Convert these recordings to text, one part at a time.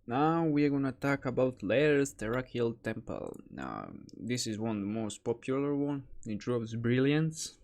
Now we are gonna talk about Lair's Therakiel Temple. Now this is one of the most popular one. It drops Brilliance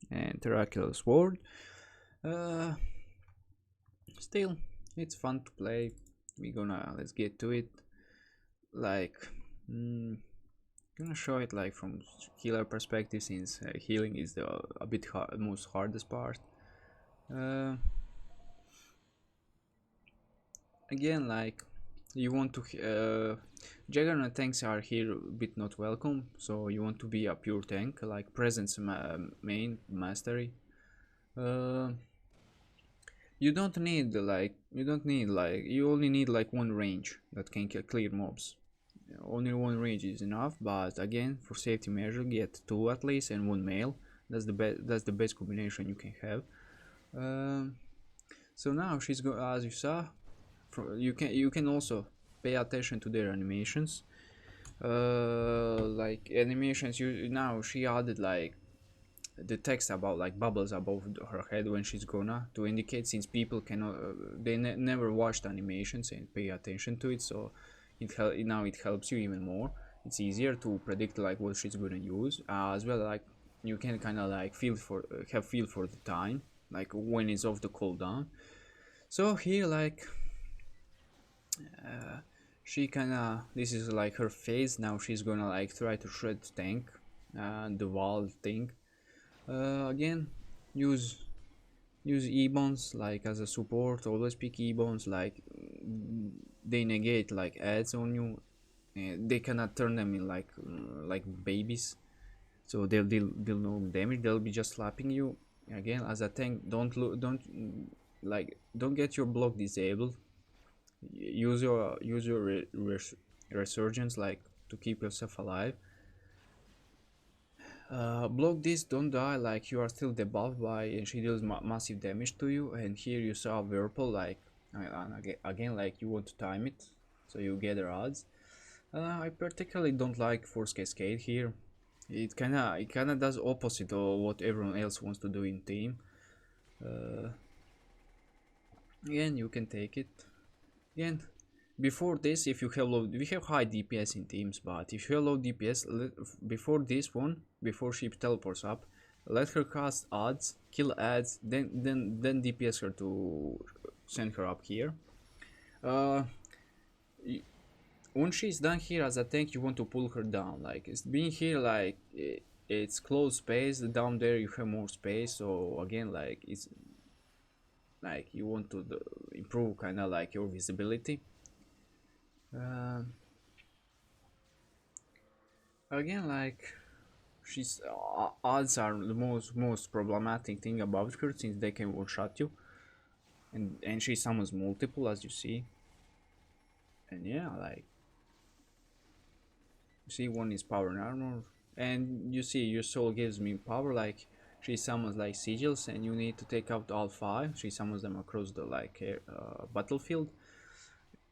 and Therakiel Sword. Uh, Still, it's fun to play. Let's get to it. Like, gonna show it like from healer perspective, since healing is the a bit most hardest part. Uh, Again, like you want to Juggernaut tanks are here a bit not welcome, so you want to be a pure tank like presence main mastery. uh, you only need like one range that can clear mobs. Only one range is enough, but again, for safety measure, get two at least and one male. That's the best combination you can have. um, so now she's go as you saw. You can also pay attention to their animations. Like animations, you now she added like the text about like bubbles above her head when she's gonna to indicate, since people cannot never watched animations and pay attention to it, so now it helps you even more. It's easier to predict like what she's gonna use, as well. Like you can kind of like feel for the time, like when it's off the cooldown. So here, like she kinda, this is like her phase. Now she's gonna like try to shred tank the wall thing. Again, use e-bonds like as a support. Always pick e-bonds, like they negate like ads on you. They cannot turn them in like babies, so they'll no damage. They'll be just slapping you. Again, as a tank, don't get your block disabled. Use your resurgence, like to keep yourself alive. Block this, don't die, like you are still debuffed by, and she deals massive damage to you. And here you saw Whirlpool, like again, like you want to time it so you get the odds. I particularly don't like Force Cascade here. It kinda does opposite of what everyone else wants to do in team. uh, Again, you can take it. Again, before this, if you have low, we have high DPS in teams, but if you have low DPS, before this one, before she teleports up, let her cast odds, kill ads, then DPS her to send her up here. uh when she's done here as a tank, you want to pull her down. Like it's being here, like it's closed space. Down there you have more space, so again, like it's like you want to improve kind of like your visibility. uh, Again, like she's odds are the most problematic thing about her, since they can one shot you, and she summons multiple, as you see. And yeah, like you see, one is power and armor, and you see your soul gives me power. Like she summons like sigils, and you need to take out all five. She summons them across the like battlefield.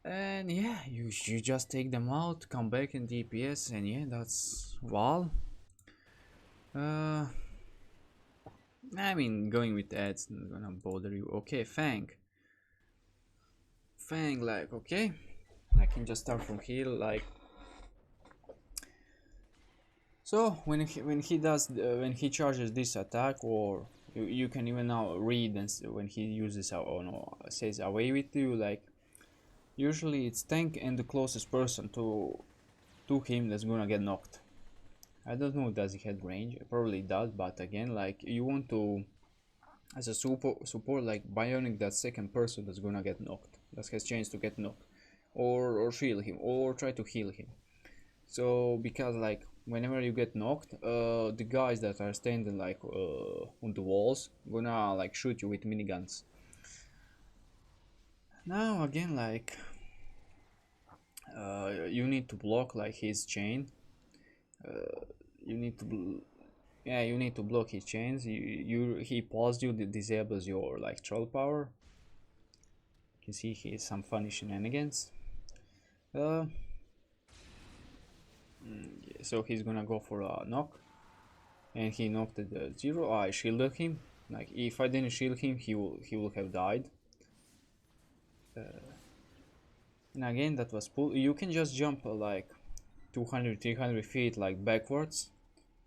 And yeah, you just take them out, come back in DPS, and yeah, that's Wall. uh I mean, going with ads not gonna bother you. Okay, Fang, like, okay, I can just start from here. Like, so when he charges this attack, or you can even now read, and when he uses or no, says away with you, like usually it's tank and the closest person to him that's gonna get knocked. I don't know, does he have range? It probably does, but again, like you want to, as a support, like bionic that second person that's gonna get knocked, that has chance to get knocked, or shield him, or try to heal him. So because like whenever you get knocked, the guys that are standing like on the walls gonna like shoot you with miniguns. Now again, like you need to block like his chain. You need to yeah, you need to block his chains. He paused you, disables your like troll power. You can see he has some funny shenanigans. uh yeah, so he's gonna go for a knock, and he knocked at the 0. I shielded him. Like if I didn't shield him, he will have died. And again, that was pull. You can just jump like 200, 300 feet like backwards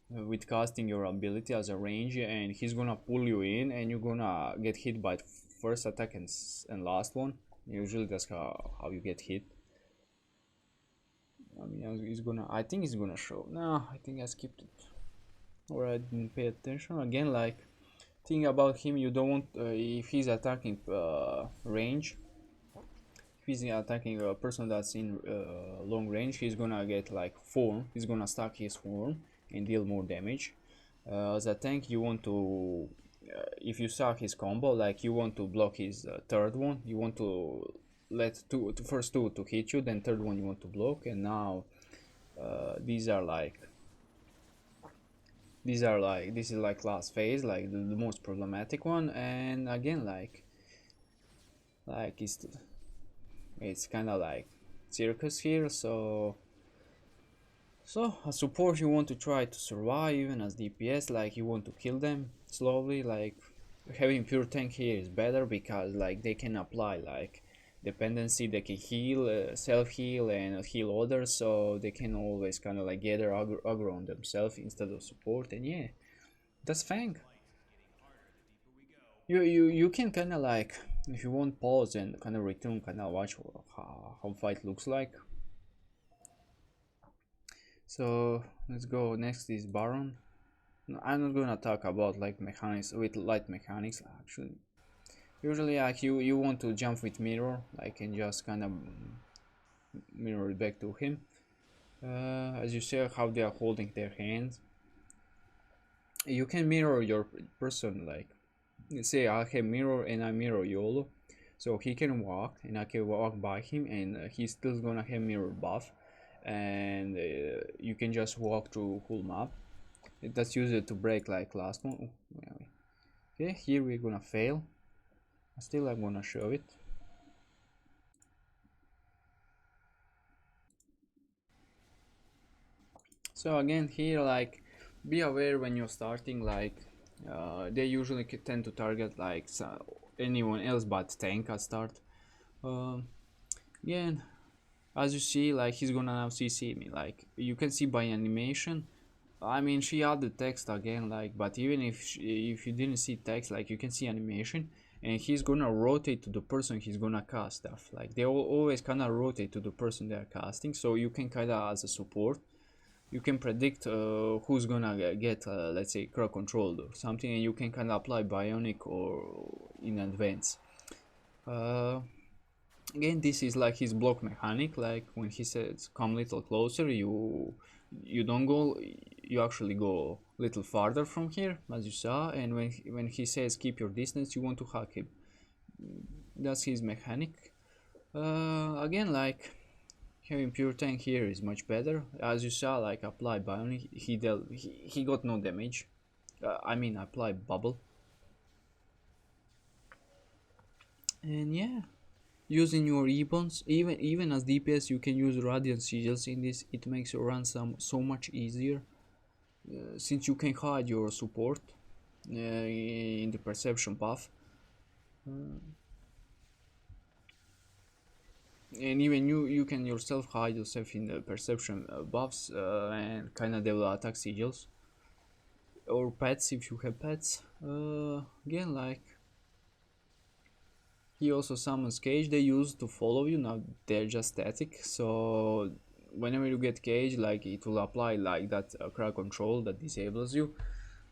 with casting your ability as a range, and he's gonna pull you in, and you're gonna get hit by first attack and last one. Usually that's how you get hit. I mean, he's gonna. I think he's gonna show. No, I think I skipped it, or I didn't pay attention. Again, like thing about him, you don't want if he's attacking range. If he's attacking a person that's in long range, he's gonna get like form. He's gonna stack his form and deal more damage. As a tank, you want to, if you suck his combo, like you want to block his third one. You want to let first two to hit you, then third one you want to block. And now these are like this is like last phase, like the most problematic one. And again, like it's kind of like circus here. So as support, you want to try to survive. Even as DPS, like you want to kill them slowly. Like having pure tank here is better because like they can apply like dependency. They can heal, self heal, and heal others, so they can always kind of like gather aggro on themselves instead of support. And yeah, that's Fang. You can kind of like, if you want, pause and kind of return, kind of watch how fight looks like. So let's go. Next is Baron. No, I'm not gonna talk about like mechanics with light mechanics actually. Usually like you want to jump with mirror, like, and just kind of mirror it back to him. As you see how they are holding their hands, you can mirror your person. Like, let's say I have mirror and I mirror YOLO, so he can walk and I can walk by him, and he's still gonna have mirror buff, and you can just walk through whole map. That's used to break like last one. Okay, here we're gonna fail. Still I'm gonna show it. So again, here, like, be aware when you're starting, like they usually tend to target like anyone else but tank at start. Again, as you see, like, he's gonna now CC me. Like, you can see by animation, I mean, she added text again, like, but even if you didn't see text, like, you can see animation, and he's gonna rotate to the person he's gonna cast stuff. Like, they always kind of rotate to the person they're casting, so you can kind of, as a support, you can predict who's gonna get, let's say, crowd controlled or something, and you can kind of apply bionic or in advance. Again, this is like his block mechanic. Like when he says come little closer, you don't go, you actually go little farther from here, as you saw. And when he says keep your distance, you want to hug him. That's his mechanic. Again, like, having pure tank here is much better. As you saw, like, apply bionic, he got no damage. I mean, apply bubble. And yeah, using your e-bonds, even as DPS, you can use radiant sigils in this. It makes your run so much easier, since you can hide your support in the perception buff, and even you can yourself hide yourself in the perception buffs, and kind of develop attack sigils or pets if you have pets. Again, like, he also summons cage. They use to follow you. Now they're just static, so whenever you get cage, like, it will apply like that crowd control that disables you.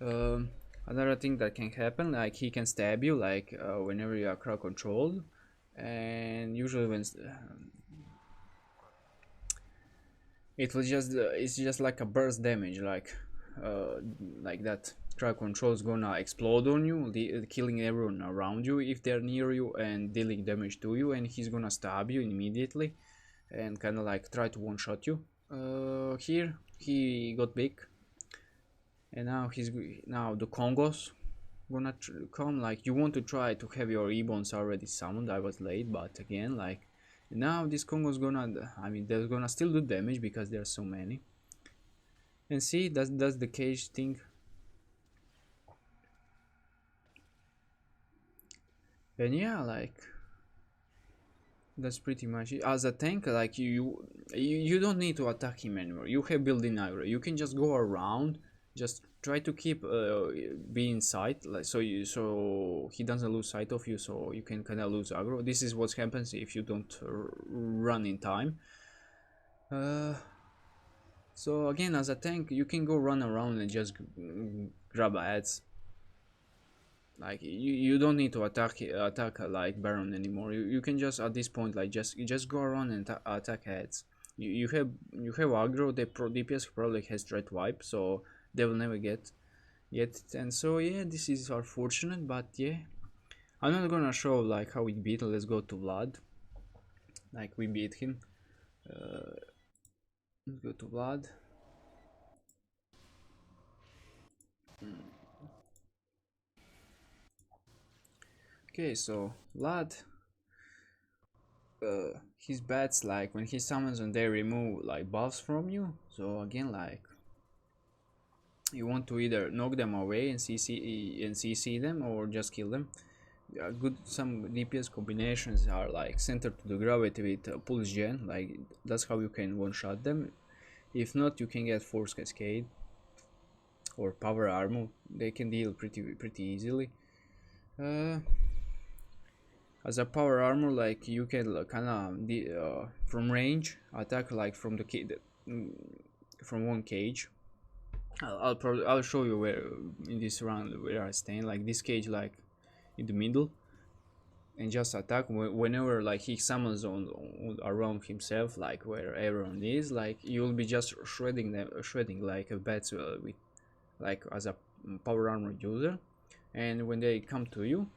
Another thing that can happen, like, he can stab you, like, whenever you are crowd controlled, and usually when it was just it's just like a burst damage, like that crowd control is gonna explode on you, killing everyone around you if they're near you and dealing damage to you, and he's gonna stab you immediately and kind of like try to one-shot you. Here he got big, and now the Congos gonna come. Like, you want to try to have your e-bonds already summoned. I was late, but again, like, now this Congo's gonna, I mean, they're gonna still do damage because there's so many. And see, that's the cage thing. And yeah, like, That's pretty much it. As a tank, like you don't need to attack him anymore. You have built-in aggro. You can just go around, just try to keep be in sight, like so he doesn't lose sight of you. So you can kind of lose aggro. This is what happens if you don't run in time. Uh, so again, as a tank, you can go run around and just grab ads. Like you don't need to attack like Baron anymore. You can just at this point like just go around and attack heads. You have aggro. The DPS probably has threat wipe, so they will never get it. And so yeah, this is unfortunate, but yeah, I'm not gonna show like how we beat. Let's go to Vlad. Like we beat him. Let's go to Vlad. Okay, so Vlad, his bats like when he summons and they remove like buffs from you. So again, like you want to either knock them away and CC them or just kill them. Good, some DPS combinations are like centered to the gravity with pulse gen, like that's how you can one shot them. If not, you can get force cascade or power armor. They can deal pretty easily. uh, as a power armor, like you can kind of from range attack like from the from one cage. I'll show you where in this round where I stand, like this cage, like in the middle, and just attack whenever like he summons on around himself, like where everyone is, like you'll be just shredding them, shredding like a bats with like as a power armor user. And when they come to you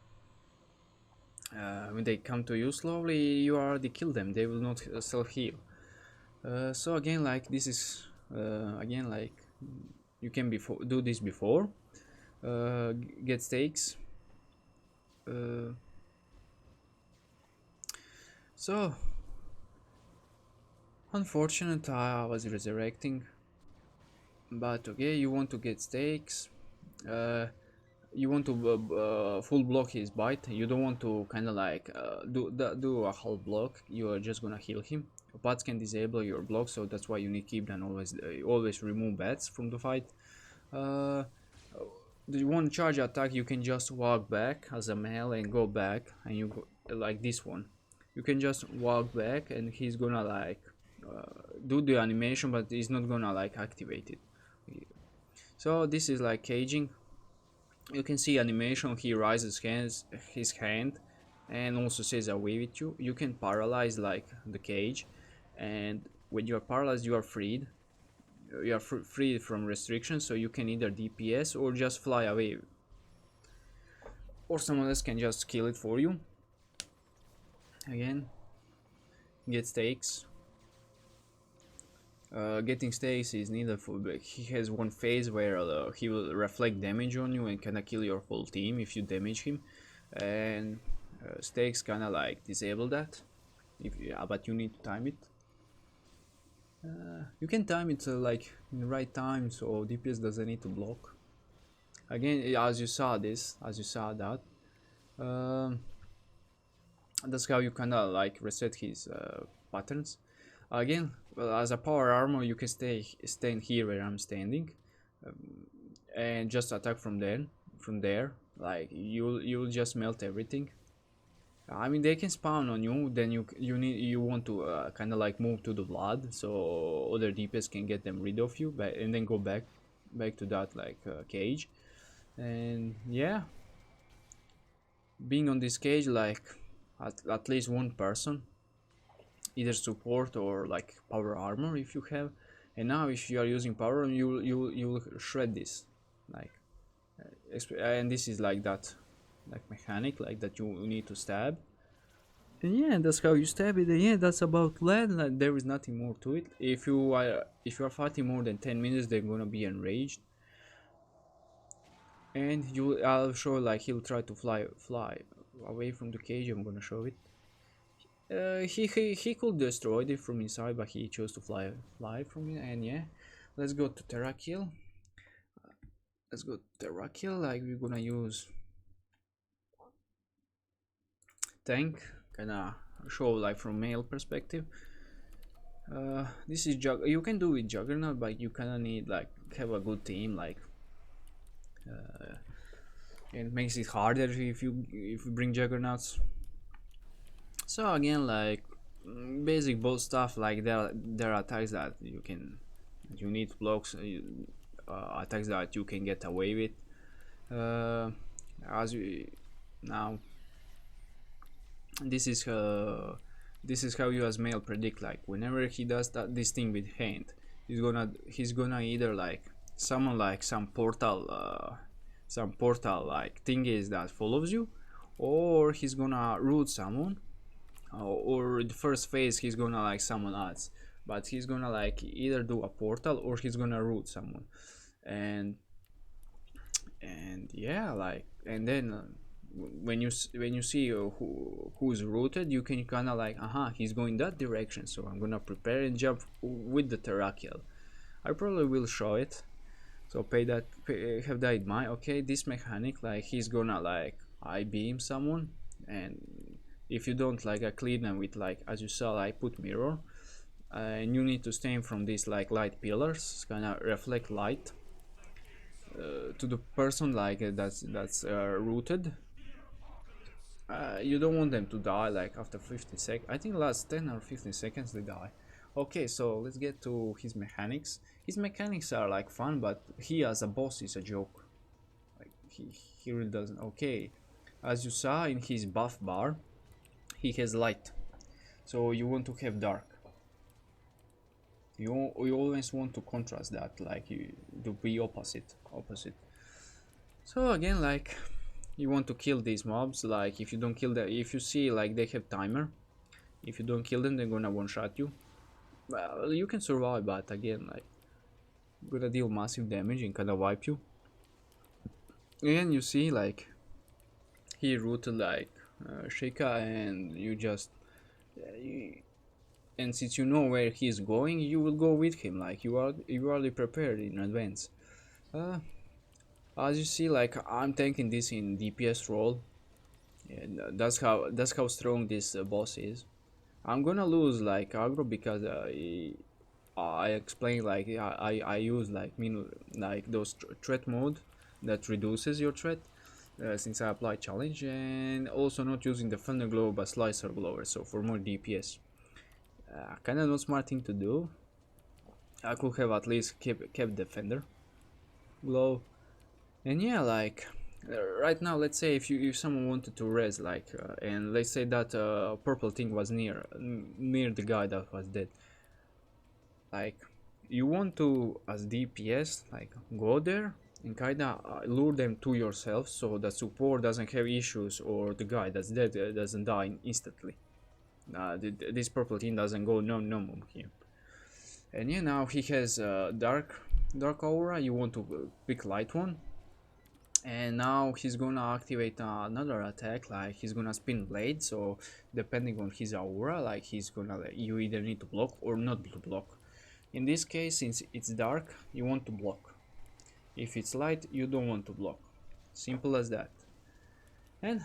slowly, you already kill them. They will not self heal. So again, like this is again like you can do this before get stakes. uh, so unfortunate, I was resurrecting, but okay, you want to get stakes. uh, you want to full block his bite. You don't want to kind of like do a half block. You are just gonna heal him. Bats can disable your block, so that's why you need to keep and always remove bats from the fight. uh, the one charge attack, you can just walk back as a melee and go back, and you go like this one. You can just walk back and he's gonna like do the animation, but he's not gonna like activate it. So this is like caging. You can see animation, he raises his hand and also says away with you. You can paralyze like the cage, and when you are paralyzed you are freed. You are freed from restrictions, so you can either DPS or just fly away, or someone else can just kill it for you. Again, get stakes. Getting stakes is needed for, he has one phase where he will reflect damage on you and kinda kill your whole team if you damage him, and stakes kinda like disable that. But you need to time it. You can time it like in the right time, so DPS doesn't need to block. Again, as you saw that, um, that's how you kinda like reset his patterns. Again, well, as a power armor, you can stand here where I'm standing, and just attack from there. From there, like you'll just melt everything. I mean, they can spawn on you. Then you want to kind of like move to the blood, so other DPS can get them rid of you, and then go back to that like cage. And yeah, being on this cage, like at least one person, either support or like power armor if you have. And now if you are using power, you'll shred this, like and this is like that, like mechanic, like that you need to stab. And yeah, that's how you stab it. And yeah, that's about lead. Like, there is nothing more to it. If you are fighting more than 10 minutes, they're gonna be enraged. And I'll show, like he'll try to fly away from the cage. I'm gonna show it. He could destroy it from inside, but he chose to fly from it. And yeah, let's go to Therakiel. Like we're gonna use tank, kinda show like from male perspective. This is you can do it Juggernaut, but you kind of need like have a good team, like it makes it harder if you bring Juggernauts. So again, like basic boss stuff, like there are attacks that you need to block, so attacks that you can get away with. Uh, as we now, this is this is how you as male predict, like whenever he does this thing with hand, he's gonna either like summon like some portal like thingies that follows you, or he's gonna root someone, or the first phase he's gonna like summon us, but he's gonna like either do a portal or he's gonna root someone. And yeah, like, and then when you see who's rooted, you can kind of like, he's going that direction, so I'm gonna prepare and jump with the Therakiel. I probably will show it, so have that in mind. Okay, this mechanic, like he's gonna like I beam someone, and if you don't like clean them with, like as you saw, I put mirror, and you need to stain from these like light pillars, kind of reflect light to the person like that's rooted. You don't want them to die like after 15 seconds. I think last 10 or 15 seconds they die. Okay, so let's get to his mechanics. His mechanics are like fun, but he as a boss is a joke. Like he really doesn't. Okay, as you saw in his buff bar, he has light, so you want to have dark. You always want to contrast that, like you to be opposite. So again, like you want to kill these mobs. Like if you don't kill them, if you see like they have timer, if you don't kill them, they're gonna one shot you. Well, you can survive, but again, like gonna deal massive damage and kind of wipe you. Again, you see like he rooted like Shika, and you just and since you know where he's going, you will go with him. Like you already prepared in advance. Uh, as you see, like I'm tanking this in DPS role, and that's how strong this boss is. I'm gonna lose like aggro because I explained like I use like like those threat mode that reduces your threat, since I apply challenge, and also not using the thunder glow but slicer blower, so for more DPS. Kind of not smart thing to do. I could have at least kept defender glow. And yeah, like right now, let's say if someone wanted to res, like and let's say that purple thing was near the guy that was dead, like you want to as DPS like go there and kinda lure them to yourself, so that support doesn't have issues or the guy that's dead doesn't die instantly. This purple thing doesn't go no here. And yeah, now he has dark aura. You want to pick light one, and now he's gonna activate another attack, like he's gonna spin blade. So depending on his aura, like he's gonna, you either need to block or not to block. In this case, since it's dark, you want to block. If it's light, you don't want to block. Simple as that. And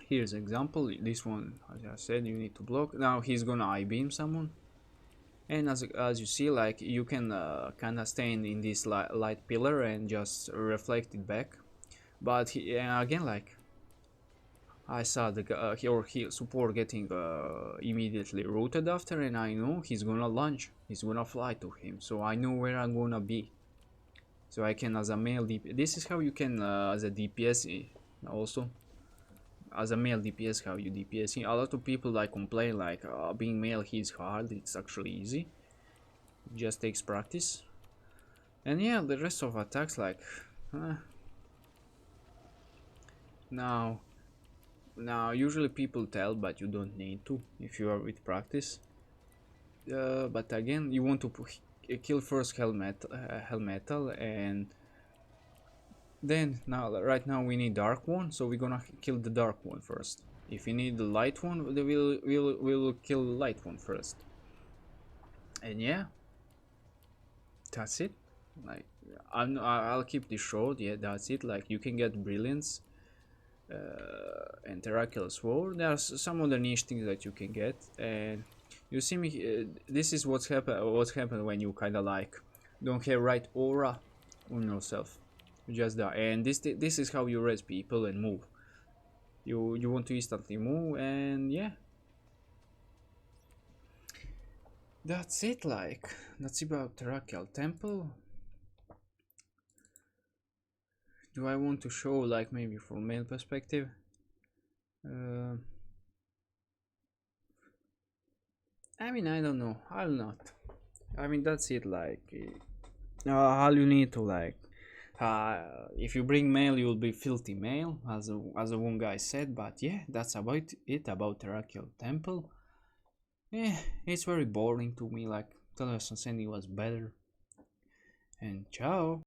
here's example. This one, as I said, you need to block. Now he's gonna I beam someone, and as you see, like you can kind of stand in this light pillar and just reflect it back. But again, like I saw the he support getting immediately rooted after, and I know he's gonna launch, he's gonna fly to him, so I know where I'm gonna be, so I can, as a male DPS, this is how you can as a DPS also as a male DPS, how you DPS. A lot of people like complain like being male he's hard. It's actually easy, it just takes practice. And yeah, the rest of attacks, like now usually people tell, but you don't need to if you are with practice. But again, you want to kill first hell metal, and then right now we need dark one, so we're gonna kill the dark one first. If we need the light one, we'll kill the light one first. And yeah, that's it. Like I'll keep this short. Yeah, that's it. Like you can get brilliance and Therakiel sword. There's some other niche things that you can get, and you see me. This is what's happen. What's happened when you kind of like don't have right aura on yourself. You just die, and this is how you res people and move. You want to instantly move, and yeah, that's it. Like that's about Therakiel Temple. Do I want to show like maybe from male perspective? Uh, I mean, I don't know. I'll not. I mean, that's it. Like, all you need to like. If you bring mail, you'll be filthy male, as a one guy said. But yeah, that's about it about Therakiel Temple. Yeah, it's very boring to me. Like, Television Sandy was better. And ciao.